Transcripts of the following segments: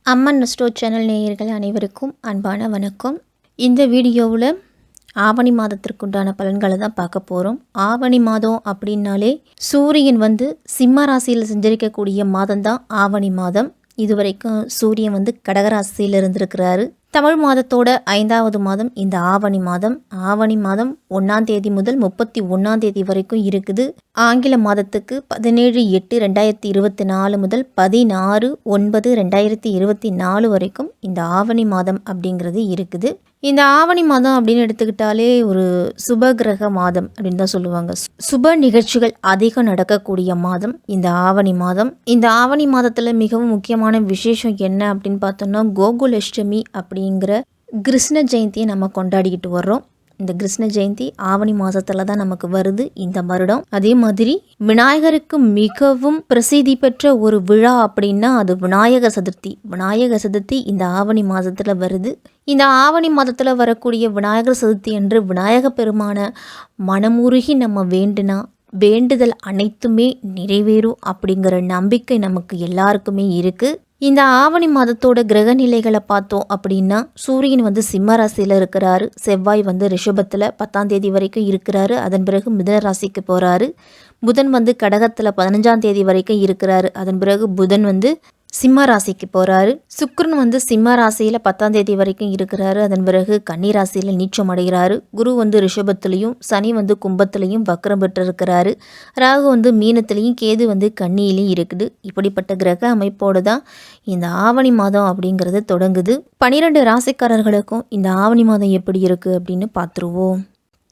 அம்மன் ஸ்டோ channel நேயர்கள் அனைவருக்கும் அன்பான வணக்கம். இந்த வீடியோவில் ஆவணி மாதத்திற்குண்டான பலன்களை தான் பார்க்க போகிறோம். ஆவணி மாதம் அப்படின்னாலே சூரியன் சிம்ம ராசியில் சஞ்சரிக்கக்கூடிய மாதம் தான் ஆவணி மாதம். இதுவரைக்கும் சூரியன் கடகராசியில் இருந்திருக்கிறாரு. தமிழ் மாதத்தோட 5வது மாதம் இந்த ஆவணி மாதம். ஆவணி மாதம் 1ஆம் தேதி முதல் 31ஆம் தேதி வரைக்கும் இருக்குது. ஆங்கில மாதத்துக்கு 17/8/2024 முதல் 16/9/2024 வரைக்கும் இந்த ஆவணி மாதம் அப்படிங்கிறது இருக்குது. இந்த ஆவணி மாதம் அப்படின்னு எடுத்துக்கிட்டாலே ஒரு சுப கிரக மாதம் அப்படின்னு தான் சொல்லுவாங்க. சுப நிகழ்ச்சிகள் அதிகம் நடக்கக்கூடிய மாதம் இந்த ஆவணி மாதம். இந்த ஆவணி மாதத்தில் மிகவும் முக்கியமான விசேஷம் என்ன அப்படின்னு பார்த்தோம்னா, கோகுலஷ்டமி அப்படிங்கிற கிருஷ்ண ஜெயந்தியை நம்ம கொண்டாடிக்கிட்டு வர்றோம். இந்த கிருஷ்ண ஜெயந்தி ஆவணி மாதத்தில் தான் நமக்கு வருது இந்த வருடம். அதே மாதிரி விநாயகருக்கு மிகவும் பிரசித்தி பெற்ற ஒரு விழா அப்படின்னா அது விநாயக சதுர்த்தி. விநாயக சதுர்த்தி இந்த ஆவணி மாதத்தில் வருது. இந்த ஆவணி மாதத்தில் வரக்கூடிய விநாயகர் சதுர்த்தி அன்று விநாயக பெருமான மனமுருகி நம்ம வேண்டுதல் அனைத்துமே நிறைவேறும் அப்படிங்கிற நம்பிக்கை நமக்கு எல்லாருக்குமே இருக்குது. இந்த ஆவணி மாதத்தோட கிரக நிலைகளை பார்த்தோம் அப்படின்னா, சூரியன் சிம்ம ராசியில் இருக்கிறாரு. செவ்வாய் ரிஷபத்தில் 10ஆம் தேதி வரைக்கும் இருக்கிறாரு. அதன் பிறகு மிதுன ராசிக்கு போகிறாரு. புதன் கடகத்தில் 15ஆம் தேதி வரைக்கும் இருக்கிறாரு. அதன் பிறகு புதன் சிம்ம ராசிக்கு போகிறாரு. சுக்கிரன் சிம்ம ராசியில் 10ஆம் தேதி வரைக்கும் இருக்கிறாரு. அதன் பிறகு கன்னி ராசியில் நீச்சம் அடைகிறாரு. குரு ரிஷபத்திலையும் சனி கும்பத்திலையும் வக்ரம் பெற்று இருக்கிறாரு. ராகு மீனத்திலையும் கேது கன்னியிலையும் இருக்குது. இப்படிப்பட்ட கிரக அமைப்போடு தான் இந்த ஆவணி மாதம் அப்படிங்கிறது தொடங்குது. 12 ராசிக்காரர்களுக்கும் இந்த ஆவணி மாதம் எப்படி இருக்குது அப்படின்னு பார்த்துருவோம்.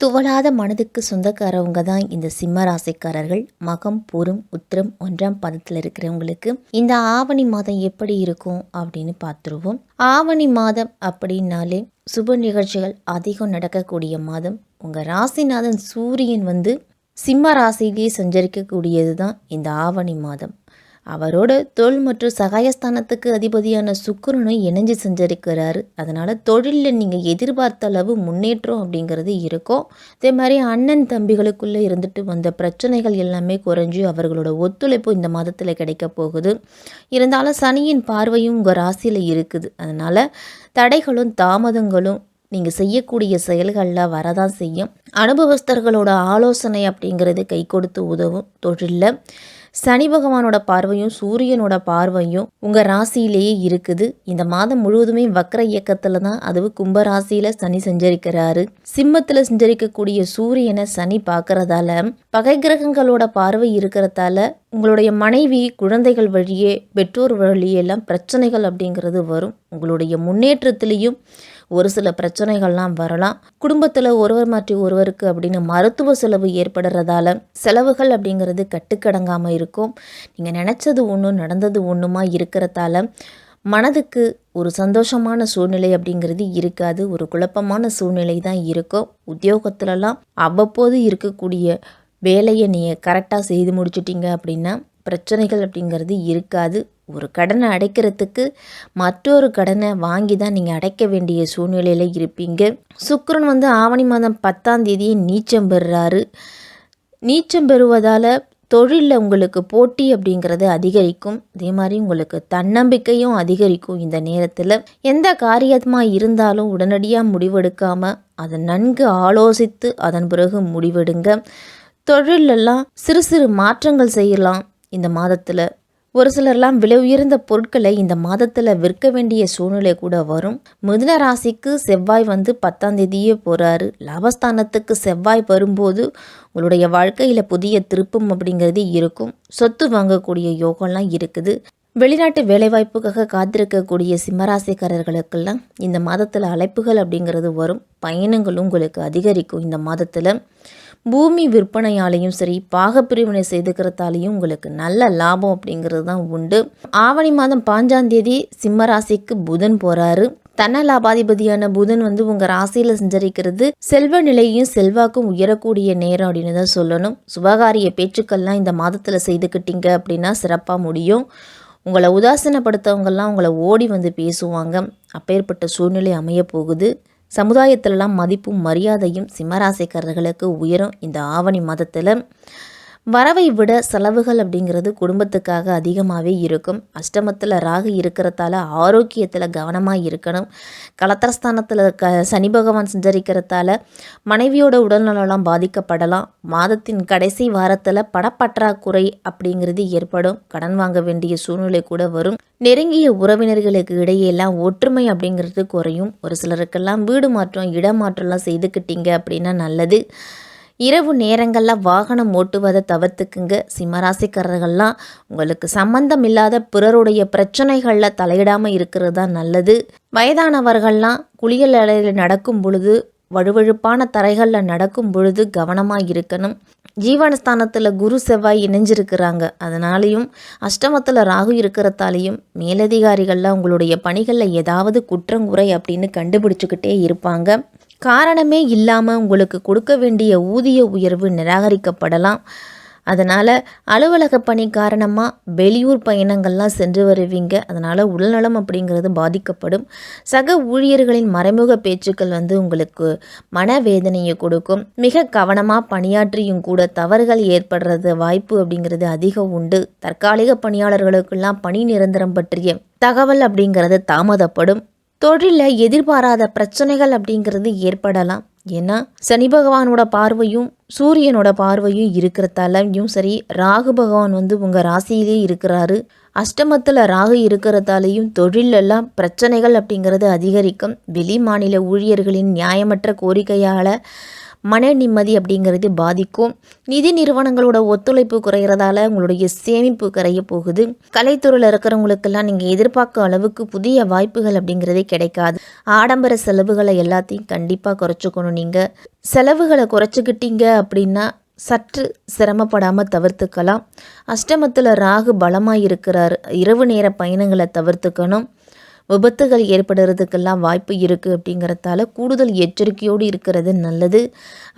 துவளாத மனதுக்கு சொந்தக்காரவங்க தான் இந்த சிம்ம ராசிக்காரர்கள். மகம், பூரம், உத்திரம் 1ஆம் பாதத்தில் இருக்கிறவங்களுக்கு இந்த ஆவணி மாதம் எப்படி இருக்கும் அப்படின்னு பார்த்துருவோம். ஆவணி மாதம் அப்படின்னாலே சுப நிகழ்ச்சிகள் அதிகம் நடக்கக்கூடிய மாதம். உங்கள் ராசிநாதன் சூரியன் சிம்ம ராசியிலேயே சஞ்சரிக்கக்கூடியது தான் இந்த ஆவணி மாதம். அவரோட தொழில் மற்றும் சகாயஸ்தானத்துக்கு அதிபதியான சுக்கிரனும் இணைஞ்சு சஞ்சரிக்கிறாரு. அதனால் தொழிலில் நீங்கள் எதிர்பார்த்த அளவு முன்னேற்றம் அப்படிங்கிறது இருக்கும். அதே மாதிரி அண்ணன் தம்பிகளுக்குள்ளே இருந்துட்டு வந்த பிரச்சனைகள் எல்லாமே குறைஞ்சி அவர்களோட ஒத்துழைப்பு இந்த மாதத்தில் கிடைக்க போகுது. இருந்தாலும் சனியின் பார்வையும் உங்கள் ராசியில் இருக்குது. அதனால் தடைகளும் தாமதங்களும் நீங்கள் செய்யக்கூடிய செயல்களில் வரதான் செய்யும். அனுபவஸ்தர்களோட ஆலோசனை அப்படிங்கிறது கை கொடுத்து உதவும். தொழிலில் சனி பகவானோட பார்வையும் சூரியனோட பார்வையும் உங்கள் ராசியிலேயே இருக்குது. இந்த மாதம் முழுவதுமே வக்ர இயக்கத்தில் தான், அதுவும் கும்ப ராசியில் சனி சஞ்சரிக்கிறாரு. சிம்மத்தில் சஞ்சரிக்கக்கூடிய சூரியனை சனி பார்க்கறதால பகை கிரகங்களோட பார்வை இருக்கிறதால உங்களுடைய மனைவி, குழந்தைகள் வழியே, பெற்றோர் வழியெல்லாம் பிரச்சனைகள் அப்படிங்கிறது வரும். உங்களுடைய முன்னேற்றத்திலையும் ஒரு சில பிரச்சனைகள்லாம் வரலாம். குடும்பத்தில் ஒருவர் மாற்றி ஒருவருக்கு அப்படின்னு மருத்துவ செலவு ஏற்படுறதால செலவுகள் அப்படிங்கிறது கட்டுக்கடங்காமல் இருக்கும். நீங்கள் நினச்சது ஒன்று நடந்தது ஒன்றுமா இருக்கிறதால மனதுக்கு ஒரு சந்தோஷமான சூழ்நிலை அப்படிங்கிறது இருக்காது. ஒரு குழப்பமான சூழ்நிலை தான் இருக்கும். உத்தியோகத்திலலாம் அவ்வப்போது இருக்கக்கூடிய வேலையை நீங்கள் கரெக்டாக செய்து முடிச்சிட்டிங்க அப்படின்னா பிரச்சனைகள் அப்படிங்கிறது இருக்காது. ஒரு கடனை அடைக்கிறதுக்கு மற்றொரு கடனை வாங்கி தான் நீங்கள் அடைக்க வேண்டிய சூழ்நிலையில் இருப்பீங்க. சுக்கிரன் ஆவணி மாதம் 10ஆம் தேதியே நீச்சம் பெறுறாரு. நீச்சம் பெறுவதால் தொழிலில் உங்களுக்கு போட்டி அப்படிங்கிறது அதிகரிக்கும். அதே மாதிரி உங்களுக்கு தன்னம்பிக்கையும் அதிகரிக்கும். இந்த நேரத்தில் எந்த காரியமாக இருந்தாலும் உடனடியாக முடிவெடுக்காமல் அதை நன்கு ஆலோசித்து அதன் பிறகு முடிவெடுங்க. தொழிலெல்லாம் சிறு சிறு மாற்றங்கள் செய்யலாம். இந்த மாதத்தில் ஒரு சிலர்லாம் விலை உயர்ந்த பொருட்களை இந்த மாதத்தில் விற்க வேண்டிய சூழ்நிலை கூட வரும். மிதுன ராசிக்கு செவ்வாய் 10ஆம் தேதியே போகிறாரு. லாபஸ்தானத்துக்கு செவ்வாய் வரும்போது உங்களுடைய வாழ்க்கையில் புதிய திருப்பம் அப்படிங்கிறது இருக்கும். சொத்து வாங்கக்கூடிய யோகம்லாம் இருக்குது. வெளிநாட்டு வேலைவாய்ப்புக்காக காத்திருக்கக்கூடிய சிம்மராசிக்காரர்களுக்கெல்லாம் இந்த மாதத்தில் அழைப்புகள் அப்படிங்கிறது வரும். பயணங்களும் உங்களுக்கு அதிகரிக்கும். இந்த மாதத்தில் பூமி விற்பனையாலையும் சரி, பாகப்பிரிவினை செய்துக்கிறதாலையும் உங்களுக்கு நல்ல லாபம் அப்படிங்கிறது தான் உண்டு. ஆவணி மாதம் 5ஆம் தேதி சிம்ம ராசிக்கு புதன் போகிறாரு. தன லாபாதிபதியான புதன் உங்கள் ராசியில் சஞ்சரிக்கிறது செல்வ நிலையும் செல்வாக்கும் உயரக்கூடிய நேரம் அப்படின்னு தான் சொல்லணும். சுபகாரிய பேச்சுக்கள்லாம் இந்த மாதத்தில் செய்துக்கிட்டீங்க அப்படின்னா சிறப்பாக முடியும். உங்களை உதாசீனப்படுத்தவங்கெல்லாம் உங்களை ஓடி பேசுவாங்க. அப்பேற்பட்ட சூழ்நிலை அமைய போகுது. சமுதாயத்திலலாம் மதிப்பும் மரியாதையும் சிம்மராசிக்காரர்களுக்கு உயரும். இந்த ஆவணி மாதத்தில் வரவை விட செலவுகள் அப்படிங்கிறது குடும்பத்துக்காக அதிகமாகவே இருக்கும். அஷ்டமத்தில் ராகு இருக்கிறதால ஆரோக்கியத்தில் கவனமாக இருக்கணும். கலத்திரஸ்தானத்தில் சனி பகவான் சஞ்சரிக்கிறதால மனைவியோட உடல்நலம் பாதிக்கப்படலாம். மாதத்தின் கடைசி வாரத்தில் பணப்பற்றாக்குறை அப்படிங்கிறது ஏற்படும். கடன் வாங்க வேண்டிய சூழ்நிலை கூட வரும். நெருங்கிய உறவினர்களுக்கு இடையெல்லாம் ஒற்றுமை அப்படிங்கிறது குறையும். ஒரு சிலருக்கெல்லாம் வீடு மாற்றம் இடமாற்றம்லாம் செய்துக்கிட்டீங்க அப்படின்னா நல்லது. இரவு நேரங்களில் வாகனம் ஓட்டுவதை தவிர்த்துக்குங்க. சிம்மராசிக்காரர்கள்லாம் உங்களுக்கு சம்பந்தம் இல்லாத பிறருடைய பிரச்சனைகளில் தலையிடாமல் இருக்கிறது தான் நல்லது. வயதானவர்கள்லாம் குளியல் அறையில் நடக்கும் பொழுது வழுவழுப்பான தரைகளில் நடக்கும் பொழுது கவனமாக இருக்கணும். ஜீவனஸ்தானத்தில் குரு செவ்வாய் இணைஞ்சிருக்கிறாங்க. அதனாலையும் அஷ்டமத்தில் ராகு இருக்கிறதாலையும் மேலதிகாரிகள்லாம் உங்களுடைய பணிகளில் ஏதாவது குற்றங்குறை அப்படின்னு கண்டுபிடிச்சிக்கிட்டே இருப்பாங்க. காரணமே இல்லாமல் உங்களுக்கு கொடுக்க வேண்டிய ஊதிய உயர்வு நிராகரிக்கப்படலாம். அதனால் அலுவலக பணி காரணமாக வெளியூர் பயணங்கள்லாம் சென்று வருவீங்க. அதனால் உடல்நலம் அப்படிங்கிறது பாதிக்கப்படும். சக ஊழியர்களின் மறைமுக பேச்சுக்கள் உங்களுக்கு மனவேதனையை கொடுக்கும். மிக கவனமாக பணியாற்றியும் கூட தவறுகள் ஏற்படுறது வாய்ப்பு அப்படிங்கிறது அதிகம் உண்டு. தற்காலிக பணியாளர்களுக்கெல்லாம் பணி நிரந்தரம் பற்றிய தகவல் அப்படிங்கிறது தாமதப்படும். தொழிலில் எதிர்பாராத பிரச்சனைகள் அப்படிங்கிறது ஏற்படலாம். ஏன்னா சனி பகவானோட பார்வையும் சூரியனோட பார்வையும் இருக்கிறதாலையும் சரி, ராகு பகவான் உங்கள் ராசியிலே இருக்கிறாரு. அஷ்டமத்தில் ராகு இருக்கிறதாலையும் தொழிலெல்லாம் பிரச்சனைகள் அப்படிங்கிறது அதிகரிக்கும். வெளி மாநில ஊழியர்களின் நியாயமற்ற கோரிக்கையால் மன நிம்மதி அப்படிங்கிறது பாதிக்கும். நிதி நிறுவனங்களோட ஒத்துழைப்பு குறைகிறதால உங்களுடைய சேமிப்பு கரைய போகுது. கலைத்துறையில் இருக்கிறவங்களுக்கெல்லாம் நீங்கள் எதிர்பார்க்க அளவுக்கு புதிய வாய்ப்புகள் அப்படிங்கிறதே கிடைக்காது. ஆடம்பர செலவுகளை எல்லாத்தையும் கண்டிப்பாக குறைச்சிக்கணும். நீங்கள் செலவுகளை குறைச்சிக்கிட்டீங்க அப்படின்னா சற்று சிரமப்படாமல் தவிர்த்துக்கலாம். அஷ்டமத்தில் ராகு பலமாக இருக்கிறார். இரவு நேர பயணங்களை தவிர்த்துக்கணும். விபத்துகள் ஏற்படுறதுக்கெல்லாம் வாய்ப்பு இருக்குது. அப்படிங்கிறதால கூடுதல் எச்சரிக்கையோடு இருக்கிறது நல்லது.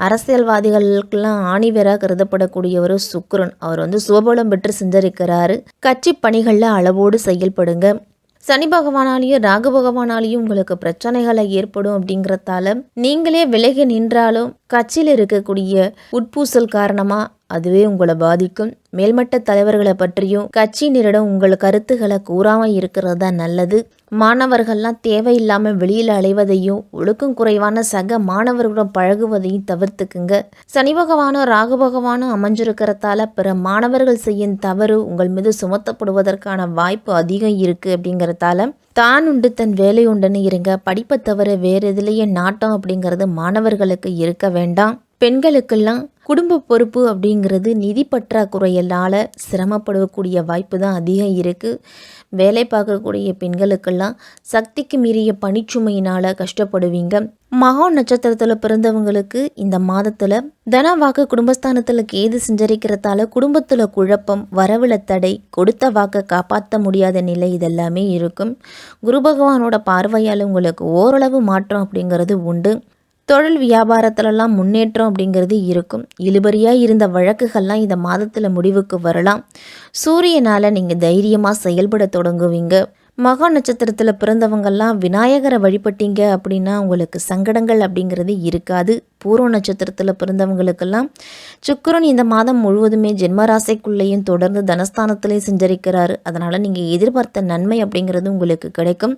அரசியல்வாதிகளுக்கெல்லாம் ஆணிவேராக கருதப்படக்கூடியவர் சுக்கிரன். அவர் சுபபலம் பெற்று சஞ்சரிக்கிறாரு. கட்சி பணிகளில் அளவோடு செயல்படுங்க. சனி பகவானாலையும் ராகு பகவானாலையும் உங்களுக்கு பிரச்சனைகளை ஏற்படும். அப்படிங்கிறதால நீங்களே விலகி நின்றாலும் கட்சியில் இருக்கக்கூடிய உட்பூசல் காரணமாக அதுவே உங்களை பாதிக்கும். மேல்மட்ட தலைவர்களை பற்றியும் கட்சியினரிடம் உங்கள் கருத்துக்களை கூறாமல் இருக்கிறது தான் நல்லது. மாணவர்கள்லாம் தேவையில்லாமல் வெளியில் அலைவதையும் ஒழுக்கம் குறைவான சக மாணவர்களுடன் பழகுவதையும் தவிர்த்துக்குங்க. சனி பகவானும் ராகு பகவானும் அமைஞ்சிருக்கிறதால பிற மாணவர்கள் செய்யும் தவறு உங்கள் மீது சுமத்தப்படுவதற்கான வாய்ப்பு அதிகம் இருக்குது. அப்படிங்கிறதால தான் உண்டு தன் வேலை உண்டுன்னு இருங்க. படிப்பை தவிர வேறு எதுலேயே நாட்டம் அப்படிங்கிறது மாணவர்களுக்கு இருக்க வேண்டாம். பெண்களுக்கெல்லாம் குடும்ப பொறுப்பு அப்படிங்கிறது நிதி பற்றாக்குறையினால் சிரமப்படக்கூடிய வாய்ப்பு தான் அதிகம் இருக்குது. வேலை பார்க்கக்கூடிய பெண்களுக்கெல்லாம் சக்திக்கு மீறிய பணிச்சுமையினால் கஷ்டப்படுவீங்க. மகா நட்சத்திரத்தில் பிறந்தவங்களுக்கு இந்த மாதத்தில் தனவாக்கு குடும்பஸ்தானத்தில் கேது சஞ்சரிக்கிறதால குடும்பத்தில் குழப்பம், வரவுல தடை, கொடுத்த வாக்கை காப்பாற்ற முடியாத நிலை இதெல்லாமே இருக்கும். குரு பகவானோட பார்வையால் உங்களுக்கு ஓரளவு மாற்றம் அப்படிங்கிறது உண்டு. தொழில் வியாபாரத்திலலாம் முன்னேற்றம் அப்படிங்கிறது இருக்கும். இழுபறியாக இருந்த வழக்குகள்லாம் இந்த மாதத்தில் முடிவுக்கு வரலாம். சூரியனால் நீங்கள் தைரியமாக செயல்பட தொடங்குவீங்க. மகா நட்சத்திரத்தில் பிறந்தவங்கள்லாம் விநாயகரை வழிபட்டீங்க அப்படின்னா உங்களுக்கு சங்கடங்கள் அப்படிங்கிறது இருக்காது. பூர்வ நட்சத்திரத்தில் பிறந்தவங்களுக்கெல்லாம் சுக்கிரன் இந்த மாதம் முழுவதுமே ஜென்மராசிக்குள்ளேயும் தொடர்ந்து தனஸ்தானத்திலையும் சஞ்சரிக்கிறாரு. அதனால் நீங்கள் எதிர்பார்த்த நன்மை அப்படிங்கிறது உங்களுக்கு கிடைக்கும்.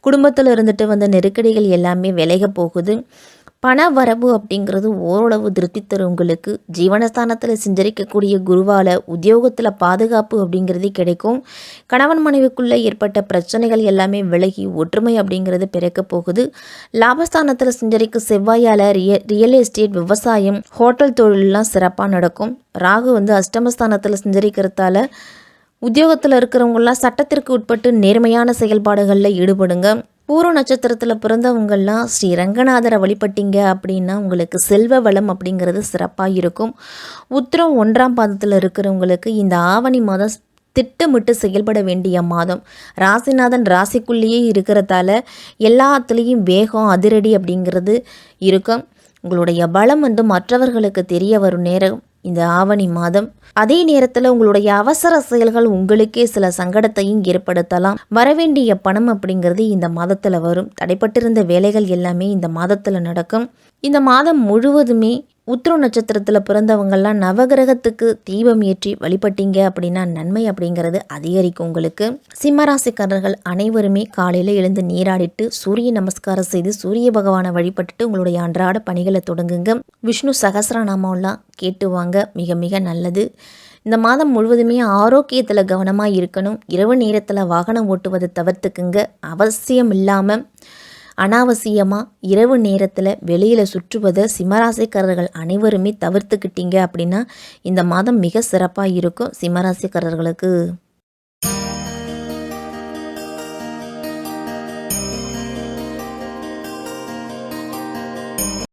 குடும்பத்தில் இருந்துட்டு வந்த நெருக்கடிகள் எல்லாமே விலக போகுது. பண வரவு அப்படிங்கிறது ஓரளவு திருப்தி தரும். உங்களுக்கு ஜீவனஸ்தானத்தில் சஞ்சரிக்கக்கூடிய குருவால் உத்தியோகத்தில் பாதுகாப்பு அப்படிங்கிறது கிடைக்கும். கணவன் மனைவிக்குள்ளே ஏற்பட்ட பிரச்சனைகள் எல்லாமே விலகி ஒற்றுமை அப்படிங்கிறது பிறக்க போகுது. லாபஸ்தானத்தில் சஞ்சரிக்க செவ்வாயால் ரியல் எஸ்டேட், விவசாயம், ஹோட்டல் தொழிலெலாம் சிறப்பாக நடக்கும். ராகு அஷ்டமஸ்தானத்தில் சஞ்சரிக்கிறதால உத்தியோகத்தில் இருக்கிறவங்களாம் சட்டத்திற்கு உட்பட்டு நேர்மையான செயல்பாடுகளில் ஈடுபடுங்க. பூர்வ நட்சத்திரத்தில் பிறந்தவங்கள்லாம் ஸ்ரீ ரங்கநாதரை வழிபட்டீங்க அப்படின்னா உங்களுக்கு செல்வ வளம் அப்படிங்கிறது சிறப்பாக இருக்கும். உத்திரம் 1ஆம் பாதத்தில் இருக்கிறவங்களுக்கு இந்த ஆவணி மாதம் திட்டமிட்டு செயல்பட வேண்டிய மாதம். ராசிநாதன் ராசிக்குள்ளேயே இருக்கிறதால எல்லாத்துலேயும் வேகம், அதிரடி அப்படிங்கிறது இருக்கும். உங்களுடைய பலம் மற்றவர்களுக்கு தெரிய வரும் நேரம் இந்த ஆவணி மாதம். அதே நேரத்தில் உங்களுடைய அவசர செயல்கள் உங்களுக்கே சில சங்கடத்தையும் ஏற்படுத்தலாம். வரவேண்டிய பணம் அப்படிங்கிறது இந்த மாதத்தில் வரும். தடைப்பட்டிருந்த வேலைகள் எல்லாமே இந்த மாதத்தில் நடக்கும். இந்த மாதம் முழுவதுமே உத்திரம் நட்சத்திரத்தில் பிறந்தவங்கள்லாம் நவகிரகத்துக்கு தீபம் ஏற்றி வழிபட்டீங்க அப்படின்னா நன்மை அப்படிங்கிறது அதிகரிக்கும் உங்களுக்கு. சிம்மராசிக்காரர்கள் அனைவருமே காலையில் எழுந்து நீராடிட்டு சூரிய நமஸ்காரம் செய்து சூரிய பகவானை வழிபட்டுட்டு உங்களுடைய அன்றாட பணிகளை தொடங்குங்க. விஷ்ணு சகஸ்ரநாமம்லாம் கேட்டு வாங்க, மிக மிக நல்லது. இந்த மாதம் முழுவதுமே ஆரோக்கியத்தில் கவனமாக இருக்கணும். இரவு நேரத்தில் வாகனம் ஓட்டுவதை தவிர்த்துக்குங்க. அவசியம் இல்லாமல் அனாவசியமாக இரவு நேரத்தில் வெளியில் சுற்றுவதை சிம்மராசிக்காரர்கள் அனைவருமே தவிர்த்துக்கிட்டீங்க அப்படின்னா இந்த மாதம் மிக சிறப்பாக இருக்கும் சிம்மராசிக்காரர்களுக்கு.